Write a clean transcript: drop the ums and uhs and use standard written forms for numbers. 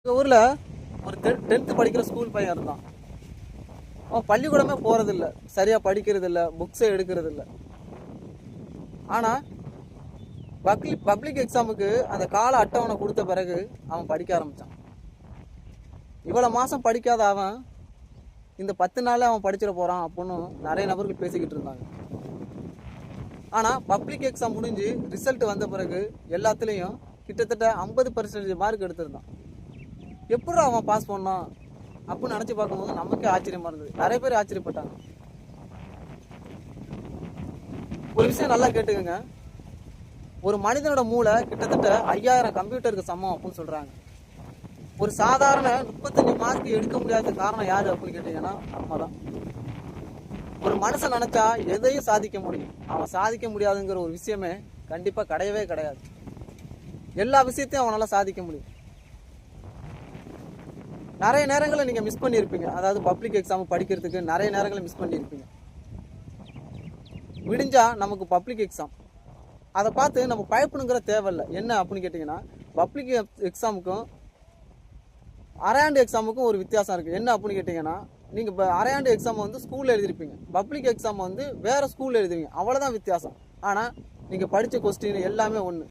எங்கள் ஊரில் ஒரு 10th படிக்கிற ஸ்கூல் பையன் இருந்தான். அவன் பள்ளிக்கூடமே போகிறதில்ல, சரியாக படிக்கிறதில்ல, புக்ஸை எடுக்கிறதில்ல. ஆனால் பப்ளிக் எக்ஸாமுக்கு அந்த கால அட்டவணை கொடுத்த பிறகு அவன் படிக்க ஆரம்பித்தான். இவ்வளோ மாதம் படிக்காத அவன் இந்த 10 நாளில் அவன் படிச்சிட போகிறான் அப்படின்னு நிறைய நபர்கள் பேசிக்கிட்டு இருந்தாங்க. ஆனால் பப்ளிக் எக்ஸாம் முடிஞ்சு ரிசல்ட் வந்த பிறகு எல்லாத்துலேயும் கிட்டத்தட்ட 50% மார்க் எடுத்திருந்தான். எப்படி அவன் பாஸ் பண்ணான் அப்படின்னு நினச்சி பார்க்கும்போது நமக்கே ஆச்சரியமாக இருந்தது. நிறைய பேர் ஆச்சரியப்பட்டாங்க. ஒரு விஷயம் நல்லா கேட்டுக்கோங்க. ஒரு மனிதனோட மூளை கிட்டத்தட்ட 5000 கம்ப்யூட்டருக்கு சமம் அப்படின்னு சொல்கிறாங்க. ஒரு சாதாரண 35 மார்க் எடுக்க முடியாத காரணம் யாரு அப்படின்னு கேட்டீங்கன்னா நம்ம தான். ஒரு மனுஷன் நினைச்சா எதையும் சாதிக்க முடியும். அவன் சாதிக்க முடியாதுங்கிற ஒரு விஷயமே கண்டிப்பா கிடையவே கிடையாது. எல்லா விஷயத்தையும் அவனால சாதிக்க முடியும். நிறைய நேரங்களை நீங்க மிஸ் பண்ணியிருப்பீங்க. அதாவது பப்ளிக் எக்ஸாம் படிக்கிறதுக்கு நிறைய நேரங்களை மிஸ் பண்ணியிருப்பீங்க. விடிஞ்சா நமக்கு பப்ளிக் எக்ஸாம், அதை பார்த்து நம்ம பயப்படணுங்கிற தேவையில்லை. என்ன அப்படின்னு கேட்டிங்கன்னா, பப்ளிக் எக்ஸாமுக்கும் அரையாண்டு எக்ஸாமுக்கும் ஒரு வித்தியாசம் இருக்குது. என்ன அப்படின்னு கேட்டிங்கன்னா, நீங்கள் இப்போ அரையாண்டு எக்ஸாம் வந்து ஸ்கூலில் எழுதிருப்பீங்க, பப்ளிக் எக்ஸாம் வந்து வேறு ஸ்கூலில் எழுதுவீங்க, அவ்வளோதான் வித்தியாசம். ஆனால் நீங்கள் படித்த கொஸ்டின் எல்லாமே ஒன்று.